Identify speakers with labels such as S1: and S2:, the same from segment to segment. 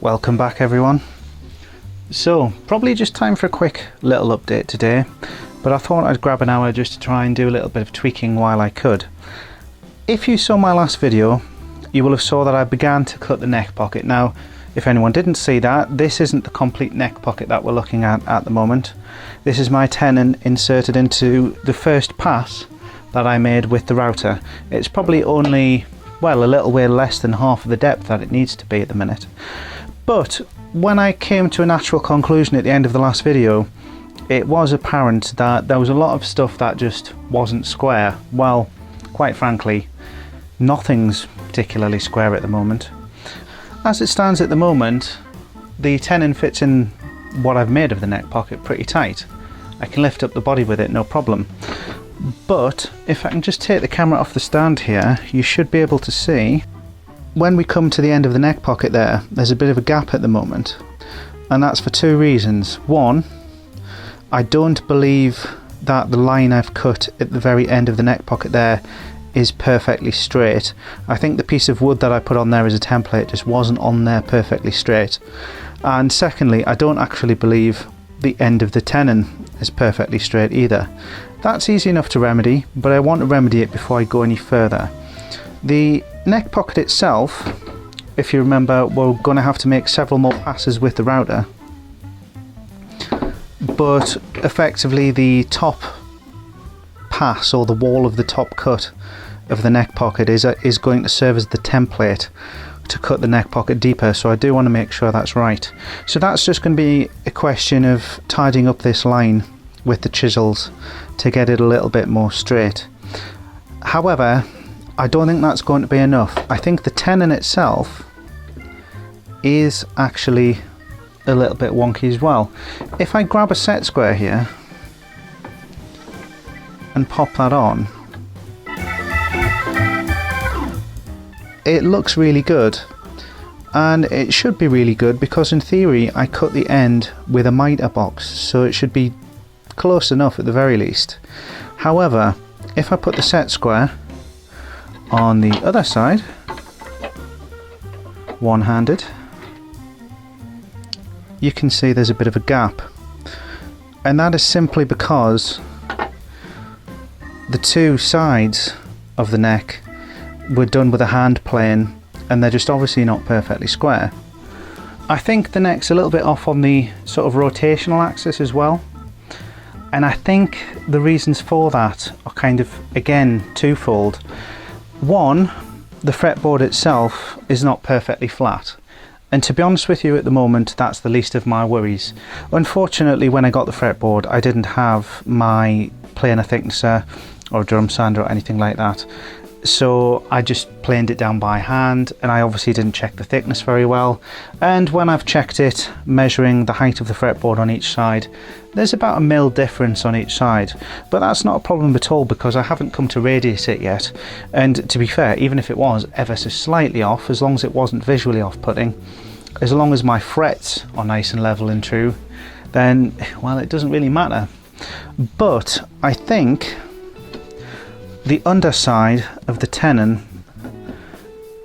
S1: Welcome back everyone. So probably just time for a quick little update today, but I thought I'd grab an hour just to try and do a little bit of tweaking while I could. If you saw my last video, you will have saw that I began to cut the neck pocket. Now if anyone didn't see that, this isn't the complete neck pocket that we're looking at the moment. This is my tenon inserted into the first pass that I made with the router. It's probably only, well, a little way less than half of the depth that it needs to be at the minute. But when I came to a natural conclusion at the end of the last video, it was apparent that there was a lot of stuff that just wasn't square. Well, quite frankly, nothing's particularly square at the moment. As it stands at the moment, the tenon fits in what I've made of the neck pocket pretty tight. I can lift up the body with it, no problem. But if I can just take the camera off the stand here, you should be able to see when we come to the end of the neck pocket there's a bit of a gap at the moment, and that's for two reasons. One, I don't believe that the line I've cut at the very end of the neck pocket there is perfectly straight. I think the piece of wood that I put on there as a template just wasn't on there perfectly straight. And secondly, I don't actually believe the end of the tenon is perfectly straight either. That's easy enough to remedy, but I want to remedy it before I go any further. The neck pocket itself, if you remember, we're going to have to make several more passes with the router, but effectively the top pass, or the wall of the top cut of the neck pocket, is going to serve as the template to cut the neck pocket deeper, so I do want to make sure that's right. So that's just going to be a question of tidying up this line with the chisels to get it a little bit more straight. However, I don't think that's going to be enough. I think the tenon itself is actually a little bit wonky as well. If I grab a set square here and pop that on, it looks really good, and it should be really good because in theory I cut the end with a mitre box, so it should be close enough at the very least. However, if I put the set square on the other side, one-handed, you can see there's a bit of a gap, and that is simply because the two sides of the neck were done with a hand plane and they're just obviously not perfectly square. I think the neck's a little bit off on the sort of rotational axis as well, and I think the reasons for that are kind of, again, twofold. One, the fretboard itself is not perfectly flat, and to be honest with you, at the moment that's the least of my worries. Unfortunately, when I got the fretboard, I didn't have my planer thicknesser or drum sander or anything like that, so I just planed it down by hand, and I obviously didn't check the thickness very well, and when I've checked it, measuring the height of the fretboard on each side, there's about 1 mil difference on each side, but that's not a problem at all because I haven't come to radius it yet, and to be fair, even if it was ever so slightly off, as long as it wasn't visually off-putting, as long as my frets are nice and level and true, then, well, it doesn't really matter. But I think the underside of the tenon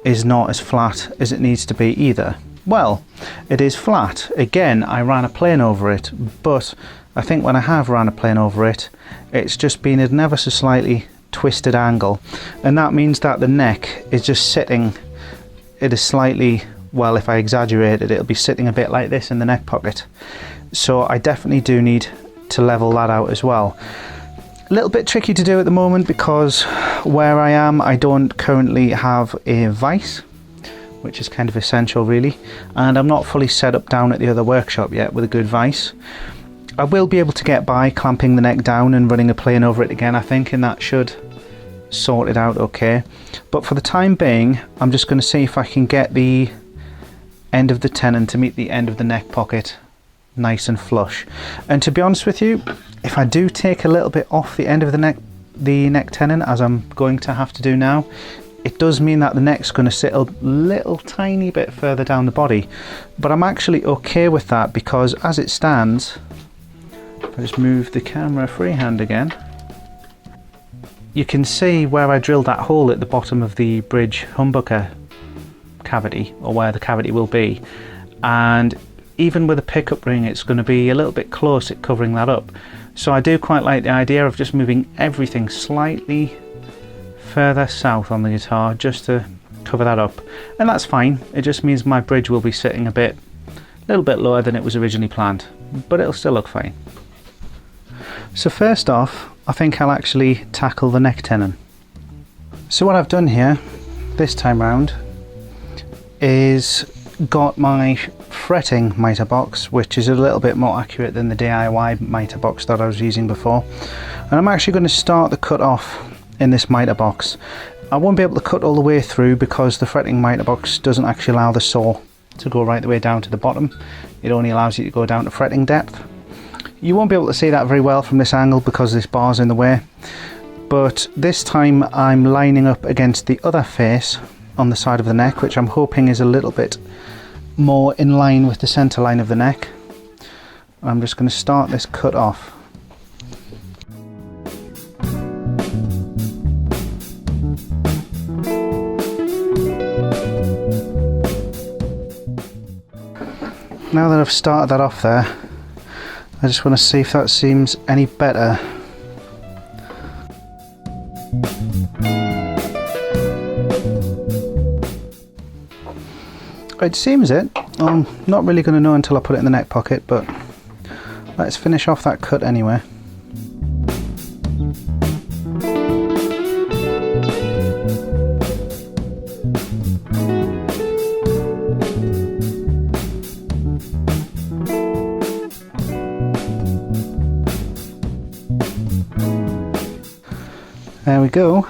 S1: is not as flat as it needs to be either. Well, it is flat. Again, I ran a plane over it, but I think when I have ran a plane over it, it's just been at an ever so slightly twisted angle, and that means that the neck is just sitting at a slightly, well, if I exaggerate it, it'll be sitting a bit like this in the neck pocket. So I definitely do need to level that out as well. A little bit tricky to do at the moment because where I am, I don't currently have a vise, which is kind of essential really, and I'm not fully set up down at the other workshop yet with a good vise. I will be able to get by clamping the neck down and running a plane over it again, I think, and that should sort it out okay. But for the time being, I'm just going to see if I can get the end of the tenon to meet the end of the neck pocket nice and flush. And to be honest with you, if I do take a little bit off the end of the neck tenon, as I'm going to have to do now, it does mean that the neck's going to sit a little tiny bit further down the body, but I'm actually okay with that because as it stands, if I just move the camera freehand again, you can see where I drilled that hole at the bottom of the bridge humbucker cavity, or where the cavity will be, and even with a pickup ring it's going to be a little bit close at covering that up. So I do quite like the idea of just moving everything slightly further south on the guitar just to cover that up, and that's fine. It just means my bridge will be sitting a little bit lower than it was originally planned, but it'll still look fine. So first off, I think I'll actually tackle the neck tenon. So what I've done here this time round is got my fretting mitre box, which is a little bit more accurate than the DIY mitre box that I was using before, and I'm actually going to start the cut off in this mitre box. I won't be able to cut all the way through because the fretting mitre box doesn't actually allow the saw to go right the way down to the bottom. It only allows you to go down to fretting depth. You won't be able to see that very well from this angle because this bar's in the way, but this time I'm lining up against the other face on the side of the neck, which I'm hoping is a little bit more in line with the centre line of the neck. I'm just going to start this cut off. Now that I've started that off there, I just want to see if that seems any better. It seems it. I'm not really going to know until I put it in the neck pocket, but let's finish off that cut anyway. There we go.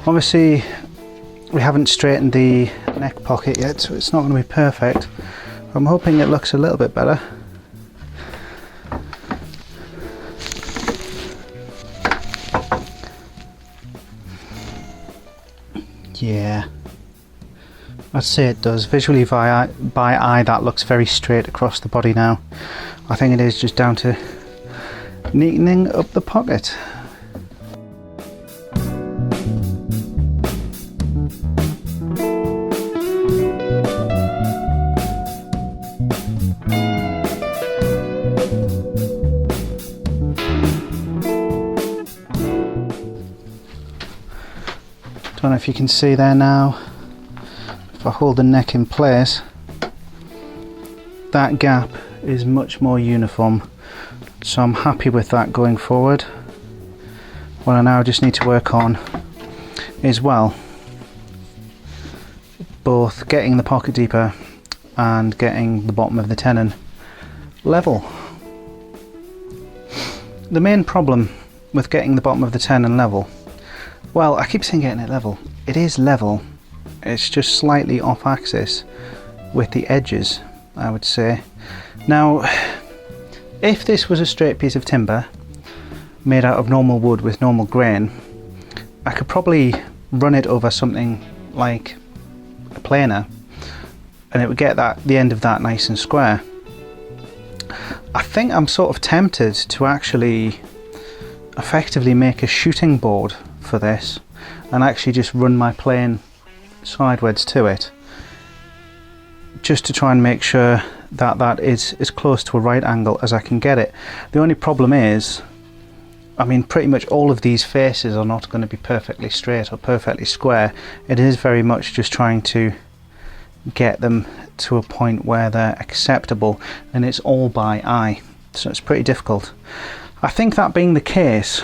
S1: Obviously we haven't straightened the neck pocket yet, so it's not going to be perfect. I'm hoping it looks a little bit better. Yeah, I'd say it does. Visually by eye that looks very straight across the body now. I think it is just down to neatening up the pocket. Don't know if you can see there now, if I hold the neck in place, that gap is much more uniform, so I'm happy with that going forward. What I now just need to work on is, well, both getting the pocket deeper and getting the bottom of the tenon level. The main problem with getting the bottom of the tenon level, well, I keep saying getting it level. It is level. It's just slightly off axis with the edges, I would say. Now, if this was a straight piece of timber made out of normal wood with normal grain, I could probably run it over something like a planer and it would get the end of that nice and square. I think I'm sort of tempted to actually effectively make a shooting board for this and actually just run my plane sideways to it, just to try and make sure that that is as close to a right angle as I can get it. The only problem is, I mean, pretty much all of these faces are not going to be perfectly straight or perfectly square. It is very much just trying to get them to a point where they're acceptable, and it's all by eye, so it's pretty difficult. I think that being the case,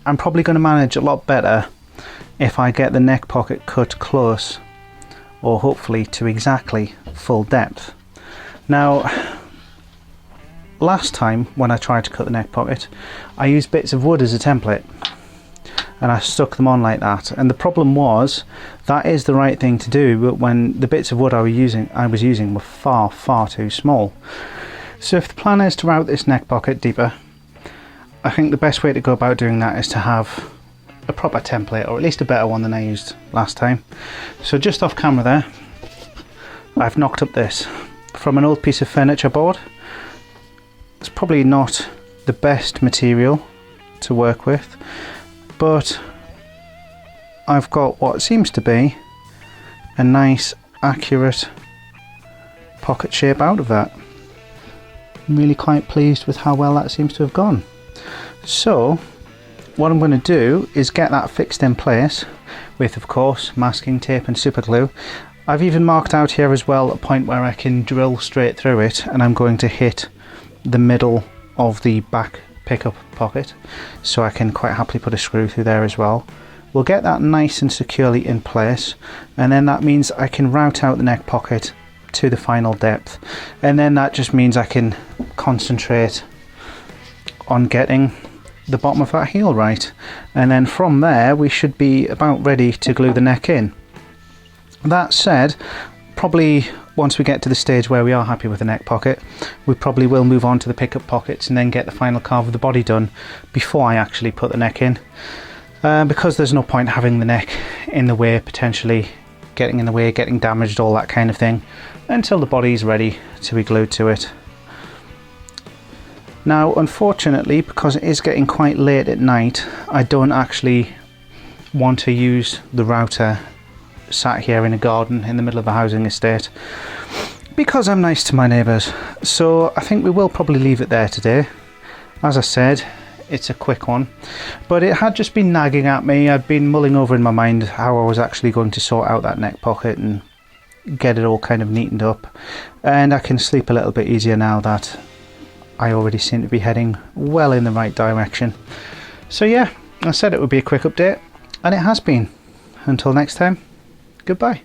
S1: I'm probably going to manage a lot better if I get the neck pocket cut close, or hopefully to exactly full depth. Now, last time when I tried to cut the neck pocket, I used bits of wood as a template and I stuck them on like that, and the problem was that is the right thing to do, but when the bits of wood I was using were far too small. So if the plan is to route this neck pocket deeper, I think the best way to go about doing that is to have a proper template, or at least a better one than I used last time. So just off camera there, I've knocked up this from an old piece of furniture board. It's probably not the best material to work with, but I've got what seems to be a nice accurate pocket shape out of that. I'm really quite pleased with how well that seems to have gone. So what I'm going to do is get that fixed in place with, of course, masking tape and super glue. I've even marked out here as well a point where I can drill straight through it, and I'm going to hit the middle of the back pickup pocket, so I can quite happily put a screw through there as well. We'll get that nice and securely in place, and then that means I can route out the neck pocket to the final depth, and then that just means I can concentrate on getting the bottom of that heel right, and then from there we should be about ready to glue the neck in. That said, probably once we get to the stage where we are happy with the neck pocket, we probably will move on to the pickup pockets and then get the final carve of the body done before I actually put the neck in, because there's no point having the neck in the way, potentially getting in the way, getting damaged, all that kind of thing, until the body's ready to be glued to it. Now unfortunately, because it is getting quite late at night, I don't actually want to use the router sat here in a garden in the middle of a housing estate, because I'm nice to my neighbours. So I think we will probably leave it there today. As I said, it's a quick one, but it had just been nagging at me. I'd been mulling over in my mind how I was actually going to sort out that neck pocket and get it all kind of neatened up, and I can sleep a little bit easier now that I already seem to be heading well in the right direction. So yeah, I said it would be a quick update, and it has been. Until next time, goodbye.